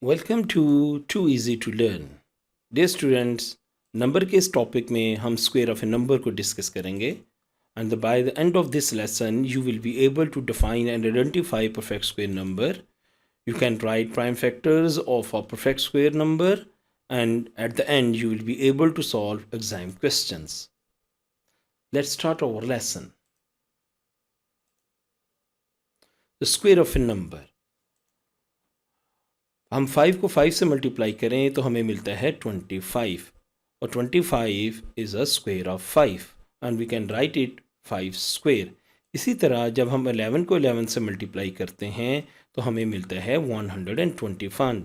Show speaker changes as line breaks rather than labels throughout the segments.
Welcome to too easy to learn. Dear students, number के इस topic में हम स्क्वायर ऑफ ए नंबर को डिस्कस करेंगे and by the end of this lesson you will be able to define and identify perfect square number. You can write prime factors of a perfect square number, and at the end you will be able to solve exam questions. Let's start our lesson. The square of a number. हम 5 को 5 से multiply करें तो हमें मिलता है 25 और 25 is a square of 5 and we can write it 5 square. इसी तरह जब हम 11 को 11 से मल्टीप्लाई करते हैं तो हमें मिलता है 121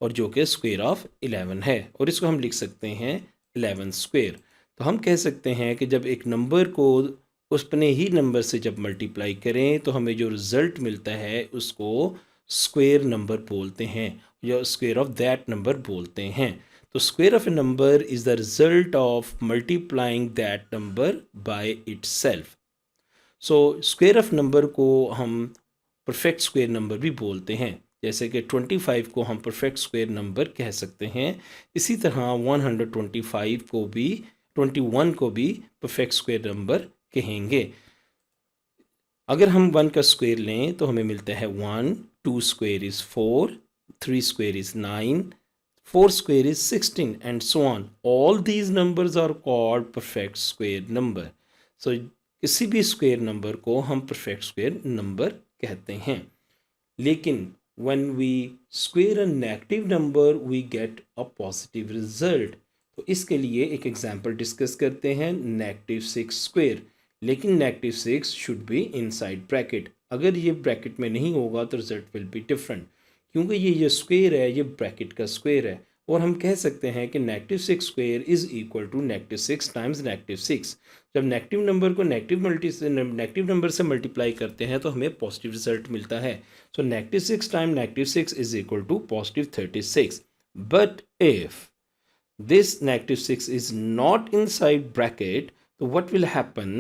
और जो कि स्क्वायर ऑफ 11 है और इसको हम लिख सकते हैं 11 स्क्वायर. तो हम कह सकते हैं कि जब एक नंबर को उसने ही नंबर से जब मल्टीप्लाई करें तो हमें जो रिज़ल्ट मिलता है उसको स्क्वायर नंबर बोलते हैं या स्क्वायर ऑफ दैट नंबर बोलते हैं. तो square of a number is the result of multiplying that number by itself. So square of number को हम परफेक्ट स्क्वायर नंबर भी बोलते हैं. जैसे कि 25 को हम परफेक्ट स्क्वायर नंबर कह सकते हैं, इसी तरह 125 को भी 21 को भी परफेक्ट स्क्वायर नंबर कहेंगे. अगर हम 1 का स्क्वायर लें तो हमें मिलता है 1, 2 square is 4, 3 square is 9, 4 square is 16 and so on. All these numbers are called perfect square number. So किसी भी स्क्वायर नंबर को हम परफेक्ट स्क्वायर नंबर कहते हैं. लेकिन when we square a negative number we get a positive result. तो इसके लिए एक एग्जांपल डिस्कस करते हैं, -6 स्क्वायर. लेकिन -6 शुड बी इनसाइड ब्रैकेट. अगर ये ब्रैकेट में नहीं होगा तो रिजल्ट विल बी डिफरेंट, क्योंकि ये स्क्वायर है, ये ब्रैकेट का स्क्वायर है. और हम कह सकते हैं कि -6 square is equal to -6 times -6. जब नेगेटिव नंबर को नेगेटिव नंबर से मल्टीप्लाई करते हैं तो हमें पॉजिटिव रिजल्ट मिलता है. So -6 time -6 is equal to +36. But if this -6 is not inside bracket, तो what will happen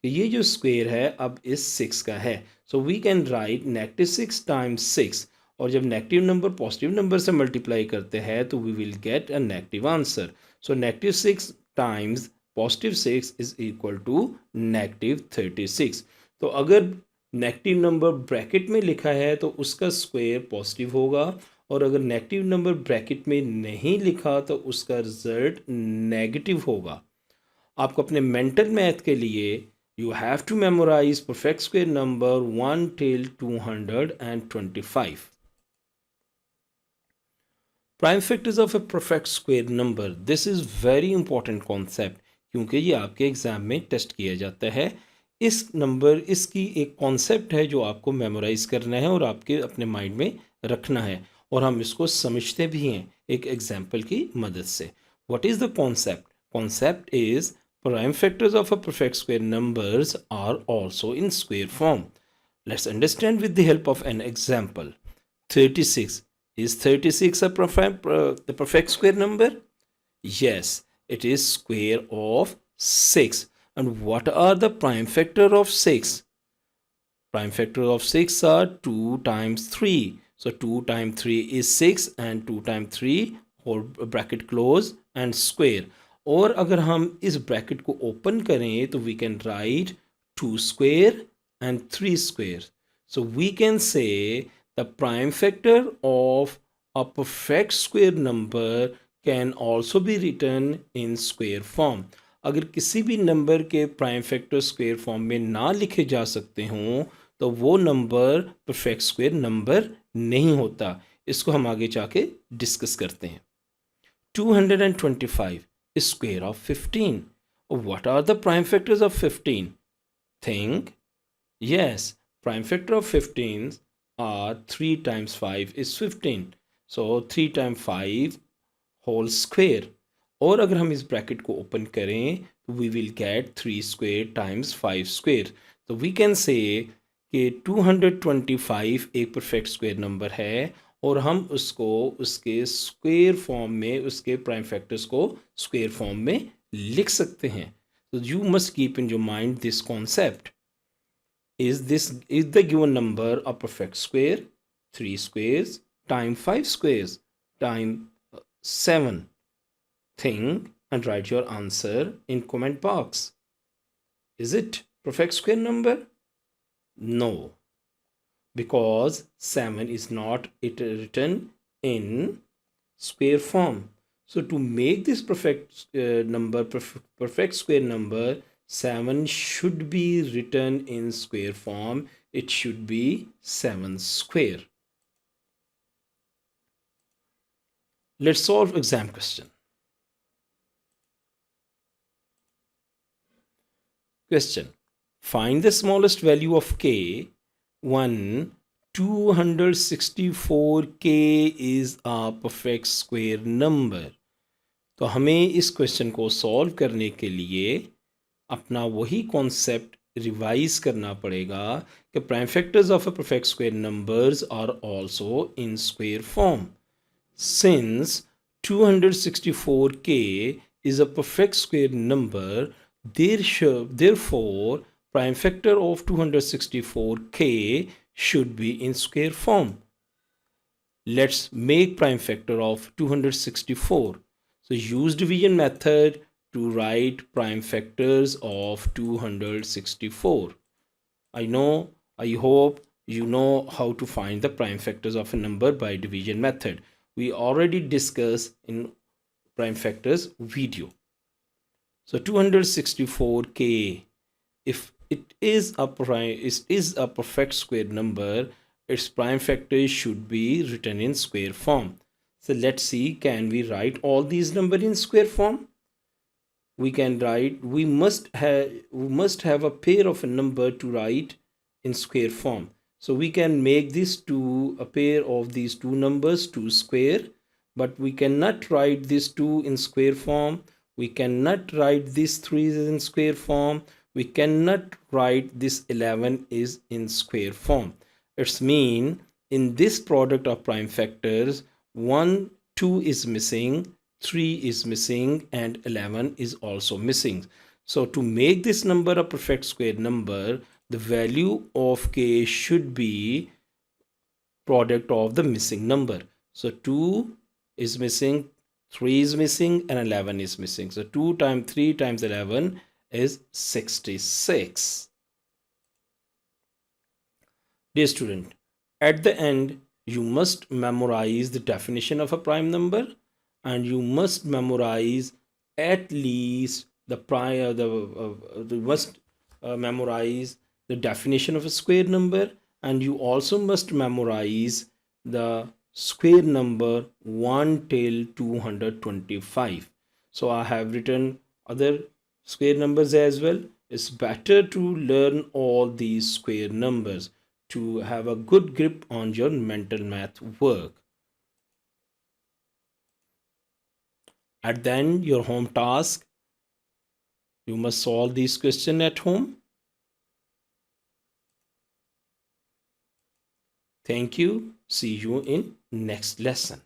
कि ये जो स्क्वायर है अब इस 6 का है. So we can write -6 times 6 और जब नेगेटिव नंबर पॉजिटिव नंबर से मल्टीप्लाई करते हैं तो we will get a negative answer. So -6 times +6 is equal to -36. तो अगर नेगेटिव नंबर ब्रैकेट में लिखा है तो उसका स्क्वायर पॉजिटिव होगा और अगर नेगेटिव नंबर ब्रैकेट में नहीं लिखा तो उसका रिजल्ट नेगेटिव होगा. आपको अपने मेंटल मैथ के लिए you have to memorise perfect square number 1 till 225. Prime factors of a perfect square number. This is very important concept क्योंकि ये आपके एग्ज़ाम में टेस्ट किया जाता है. इसकी एक कॉन्सेप्ट है जो आपको मेमोराइज करना है और आपके अपने माइंड में रखना है और हम इसको समझते भी हैं एक एग्जाम्पल की मदद से. What is the concept? Concept is prime factors of a perfect square numbers are also in square form. Let's understand with the help of an example. 36. Is 36 the perfect square number? Yes, it is square of 6. And what are the prime factor of 6? Prime factor of 6 are 2 times 3. So 2 times 3 is 6 and 2 times 3 whole bracket close and square. और अगर हम इस bracket को open करें तो we can write 2 square and 3 square. So we can say the prime factor of a perfect square number can also be written in square form. अगर किसी भी नंबर के प्राइम फैक्टर स्क्वायर फॉर्म में ना लिखे जा सकते हों तो वो नंबर परफेक्ट स्क्वायर नंबर नहीं होता. इसको हम आगे जाके डिस्कस करते हैं. 225 is square of 15. What are the prime factors of 15? Think. Yes, prime factor of 15 are 3 times 5 is 15. So 3 times 5 whole square. और अगर हम इस ब्रैकेट को ओपन करें तो we will get 3 square times 5 square. तो वी कैन से कि 225 एक परफेक्ट स्क्वेयर नंबर है और हम उसको उसके स्क्वायर फॉर्म में उसके प्राइम फैक्टर्स को स्क्वायर फॉर्म में लिख सकते हैं. तो you must keep in your mind this concept. Is the given number a perfect square? 3 squares times 5 squares. times 7? Think and write your answer in comment box. Is it perfect square number? No, because 7 is not written in square form. So to make this perfect square number, 7 should be written in square form. It should be 7 square. Let's solve exam question. Question. Find the smallest value of k. 1. 264k is a perfect square number. तो हमें इस question को solve करने के लिए अपना वही concept revise करना पड़ेगा कि prime factors of a perfect square numbers are also in square form. Since 264k is a perfect square number, therefore prime factor of 264k should be in square form. Let's make prime factor of 264. So use division method to write prime factors of 264. I hope you know how to find the prime factors of a number by division method. We already discussed in prime factors video. So 264k, if it is a perfect square number, its prime factors should be written in square form. So let's see, can we write all these numbers in square form? We must have a pair of a number to write in square form. So we can make a pair of these two numbers 2 square, but we cannot write this 2 in square form. We cannot write this 3 in square form. We cannot write this 11 is in square form. It's mean in this product of prime factors, 1, 2 is missing, 3 is missing, and 11 is also missing. So to make this number a perfect square number, the value of k should be product of the missing number. So 2 is missing, 3 is missing, and 11 is missing. So 2 times 3 times 11 is 66. Dear student, at the end, you must memorize the definition of a prime number, and you must memorize at least memorize the definition of a square number, and you also must memorize the square number 1 till 225. So I have written other square numbers as well. It's better to learn all these square numbers to have a good grip on your mental math work. At the end, your home task, you must solve this question at home. Thank you. See you in next lesson.